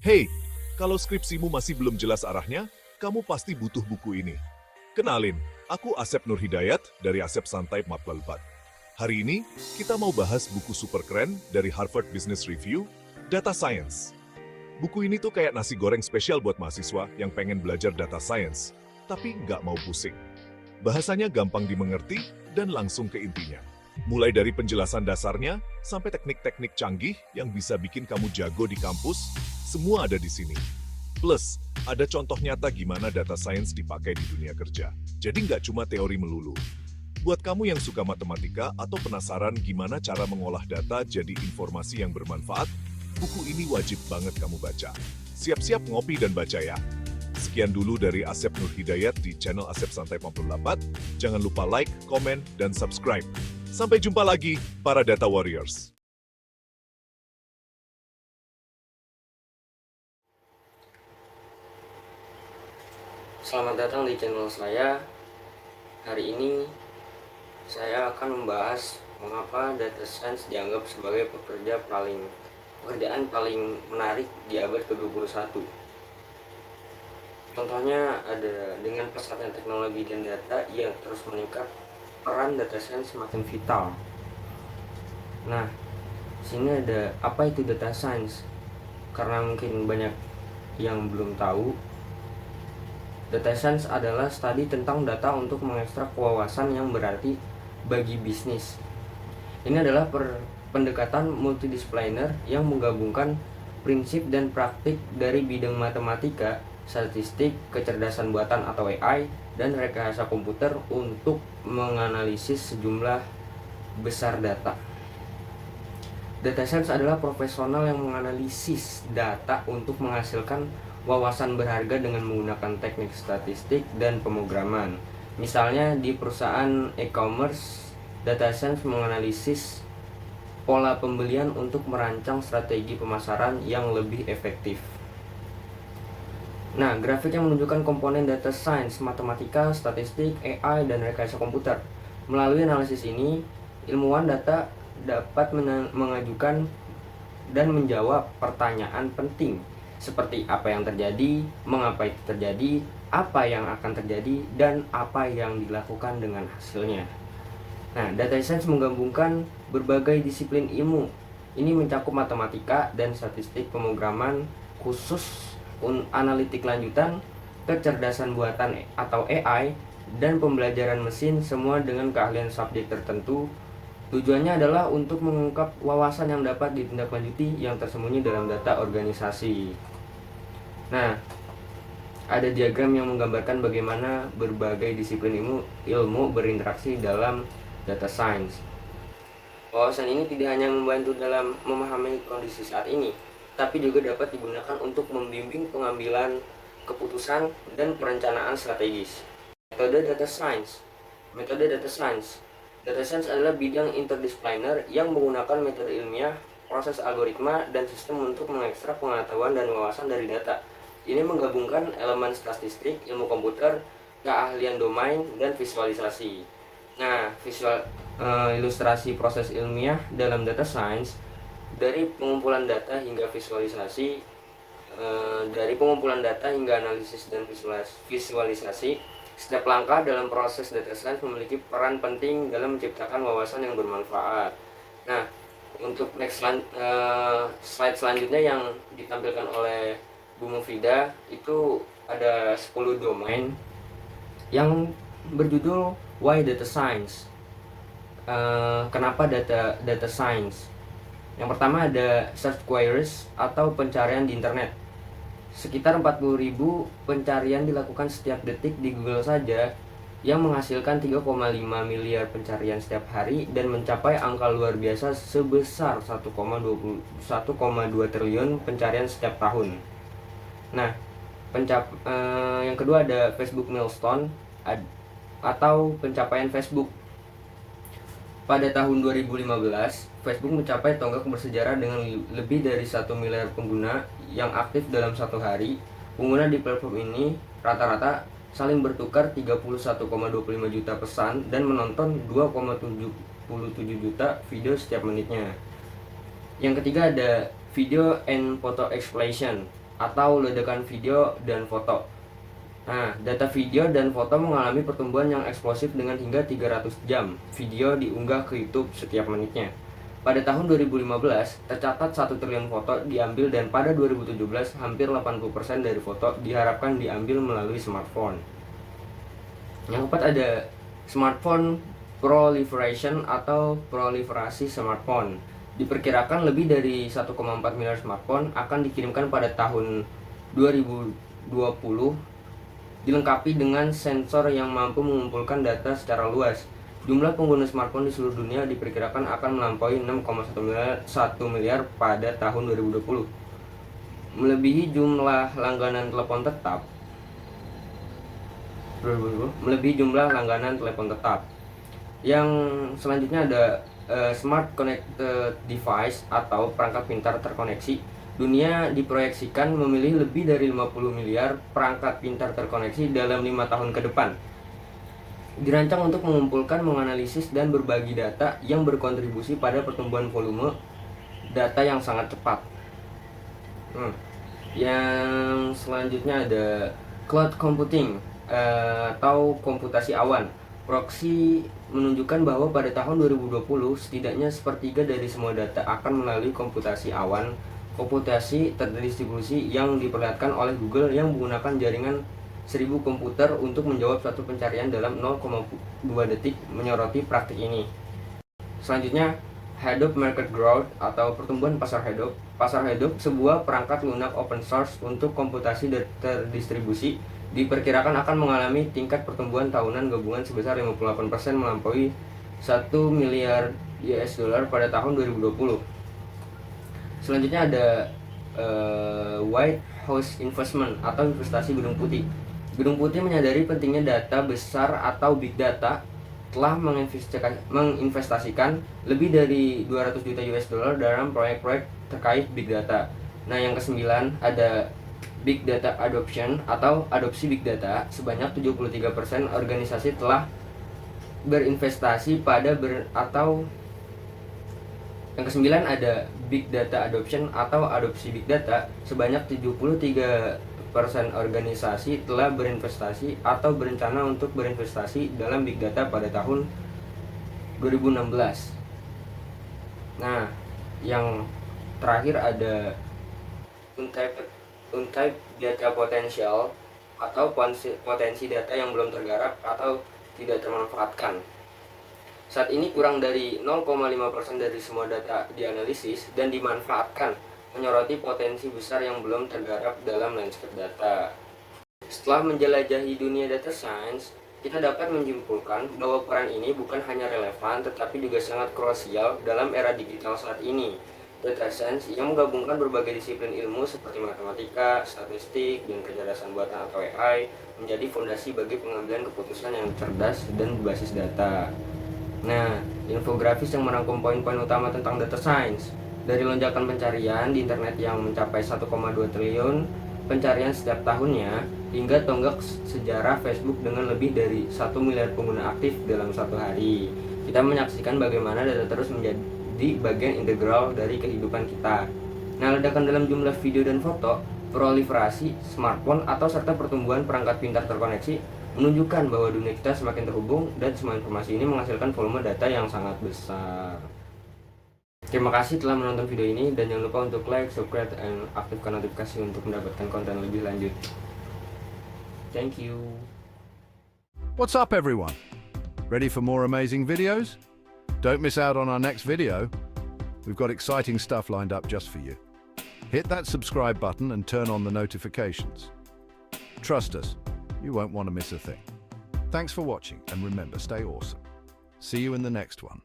Hey, kalau skripsimu masih belum jelas arahnya, kamu pasti butuh buku ini. Kenalin, aku Asep Nurhidayat dari Asep Santai Mapbalbat. Hari ini, kita mau bahas buku super keren dari Harvard Business Review, Data Science. Buku ini tuh kayak nasi goreng spesial buat mahasiswa yang pengen belajar data science, tapi nggak mau pusing. Bahasanya gampang dimengerti dan langsung ke intinya. Mulai dari penjelasan dasarnya sampai teknik-teknik canggih yang bisa bikin kamu jago di kampus, semua ada di sini. Plus, ada contoh nyata gimana data science dipakai di dunia kerja. Jadi nggak cuma teori melulu. Buat kamu yang suka matematika atau penasaran gimana cara mengolah data jadi informasi yang bermanfaat, buku ini wajib banget kamu baca. Siap-siap ngopi dan baca ya. Sekian dulu dari Asep Nurhidayat di channel Asep Santai 48. Jangan lupa like, komen, dan subscribe. Sampai jumpa lagi, para Data Warriors. Selamat datang di channel saya. Hari ini saya akan membahas mengapa data science dianggap sebagai pekerjaan paling menarik di abad ke-21. Contohnya ada dengan pesatnya teknologi dan data yang terus meningkat, peran data science semakin vital. Nah, sini ada apa itu data science? Karena mungkin banyak yang belum tahu, data science adalah studi tentang data untuk mengekstrak wawasan yang berarti bagi bisnis. Ini adalah pendekatan multidisipliner yang menggabungkan prinsip dan praktik dari bidang matematika, statistik, kecerdasan buatan atau AI, dan rekayasa komputer untuk menganalisis sejumlah besar data. Data science adalah profesional yang menganalisis data untuk menghasilkan wawasan berharga dengan menggunakan teknik statistik dan pemrograman. Misalnya di perusahaan e-commerce, data science menganalisis pola pembelian untuk merancang strategi pemasaran yang lebih efektif. Nah, grafik yang menunjukkan komponen data science, matematika, statistik, AI, dan rekayasa komputer. Melalui analisis ini, ilmuwan data dapat mengajukan dan menjawab pertanyaan penting seperti apa yang terjadi, mengapa itu terjadi, apa yang akan terjadi, dan apa yang dilakukan dengan hasilnya. Nah, data science menggabungkan berbagai disiplin ilmu. Ini mencakup matematika dan statistik, pemrograman khusus, analitik lanjutan, kecerdasan buatan atau AI, dan pembelajaran mesin, semua dengan keahlian subjek tertentu. Tujuannya adalah untuk mengungkap wawasan yang dapat ditindaklanjuti yang tersembunyi dalam data organisasi. Nah, ada diagram yang menggambarkan bagaimana berbagai disiplin ilmu berinteraksi dalam data science. Wawasan ini tidak hanya membantu dalam memahami kondisi saat ini, tapi juga dapat digunakan untuk membimbing pengambilan keputusan dan perencanaan strategis. Metode data science. Data science adalah bidang interdisipliner yang menggunakan metode ilmiah, proses algoritma, dan sistem untuk mengekstrak pengetahuan dan wawasan dari data. Ini menggabungkan elemen statistik, ilmu komputer, keahlian domain, dan visualisasi. Nah, ilustrasi proses ilmiah dalam data science dari pengumpulan data hingga visualisasi, dari pengumpulan data hingga analisis dan visualisasi. Setiap langkah dalam proses data science memiliki peran penting dalam menciptakan wawasan yang bermanfaat. Nah, untuk slide selanjutnya yang ditampilkan oleh Bu Mufida itu ada 10 domain yang berjudul Why Data Science. Kenapa data science? Yang pertama ada search queries atau pencarian di internet. Sekitar 40.000 pencarian dilakukan setiap detik di Google saja, yang menghasilkan 3,5 miliar pencarian setiap hari dan mencapai angka luar biasa sebesar 1,2 triliun pencarian setiap tahun. Nah, yang kedua ada Facebook milestone atau pencapaian Facebook. Pada tahun 2015, Facebook mencapai tonggak bersejarah dengan lebih dari 1 miliar pengguna yang aktif dalam satu hari. Pengguna di platform ini rata-rata saling bertukar 31,25 juta pesan dan menonton 2,77 juta video setiap menitnya. Yang ketiga ada video and photo exploration. atau ledakan video dan foto. Nah, data video dan foto mengalami pertumbuhan yang eksplosif dengan hingga 300 jam video diunggah ke YouTube setiap menitnya. Pada tahun 2015, tercatat 1 triliun foto diambil dan pada 2017, hampir 80% dari foto diharapkan diambil melalui smartphone. Yang keempat ada smartphone proliferation atau proliferasi smartphone. Diperkirakan lebih dari 1,4 miliar smartphone akan dikirimkan pada tahun 2020, dilengkapi dengan sensor yang mampu mengumpulkan data secara luas. Jumlah pengguna smartphone di seluruh dunia diperkirakan akan melampaui 6,1 miliar pada tahun 2020, melebihi jumlah langganan telepon tetap. Yang selanjutnya ada smart connected device atau perangkat pintar terkoneksi. Dunia diproyeksikan memilih lebih dari 50 miliar perangkat pintar terkoneksi dalam 5 tahun ke depan. Dirancang untuk mengumpulkan, menganalisis, dan berbagi data yang berkontribusi pada pertumbuhan volume data yang sangat cepat. Yang selanjutnya ada cloud computing atau komputasi awan. Proxy menunjukkan bahwa pada tahun 2020 setidaknya sepertiga dari semua data akan melalui komputasi awan. Komputasi terdistribusi yang diperlihatkan oleh Google yang menggunakan jaringan 1000 komputer untuk menjawab suatu pencarian dalam 0,2 detik menyoroti praktik ini. Selanjutnya, Hadoop Market Growth atau pertumbuhan pasar Hadoop. Pasar Hadoop, sebuah perangkat lunak open source untuk komputasi terdistribusi, diperkirakan akan mengalami tingkat pertumbuhan tahunan gabungan sebesar 58% melampaui 1 miliar US dollar pada tahun 2020. Selanjutnya ada White House Investment atau investasi Gedung Putih. Gedung Putih menyadari pentingnya data besar atau big data, telah menginvestasikan lebih dari 200 juta US dollar dalam proyek-proyek terkait big data. Nah, yang kesembilan ada Big Data Adoption atau adopsi Big Data. Sebanyak 73% organisasi telah berinvestasi pada yang kesembilan ada Big Data Adoption atau adopsi Big Data. Sebanyak 73% organisasi telah berinvestasi atau berencana untuk berinvestasi dalam Big Data pada tahun 2016. Nah, yang terakhir ada untapped data potential atau potensi data yang belum tergarap atau tidak termanfaatkan. Saat ini kurang dari 0,5% dari semua data dianalisis dan dimanfaatkan, menyoroti potensi besar yang belum tergarap dalam landscape data. Setelah menjelajahi dunia data science, kita dapat menyimpulkan bahwa peran ini bukan hanya relevan tetapi juga sangat krusial dalam era digital saat ini. Data science yang menggabungkan berbagai disiplin ilmu seperti matematika, statistik, dan kecerdasan buatan atau AI menjadi fondasi bagi pengambilan keputusan yang cerdas dan berbasis data. Nah, infografis yang merangkum poin-poin utama tentang data science. Dari lonjakan pencarian di internet yang mencapai 1,2 triliun pencarian setiap tahunnya, hingga tonggak sejarah Facebook dengan lebih dari 1 miliar pengguna aktif dalam satu hari. Kita menyaksikan bagaimana data terus menjadi bagian integral dari kehidupan kita. Nah, ledakan dalam jumlah video dan foto, proliferasi smartphone atau serta pertumbuhan perangkat pintar terkoneksi menunjukkan bahwa dunia kita semakin terhubung dan semua informasi ini menghasilkan volume data yang sangat besar. Terima kasih telah menonton video ini dan jangan lupa untuk like, subscribe, dan aktifkan notifikasi untuk mendapatkan konten lebih lanjut. Thank you. What's up, everyone? Ready for more amazing videos? Don't miss out on our next video. We've got exciting stuff lined up just for you. Hit that subscribe button and turn on the notifications. Trust us, you won't want to miss a thing. Thanks for watching, and remember, stay awesome. See you in the next one.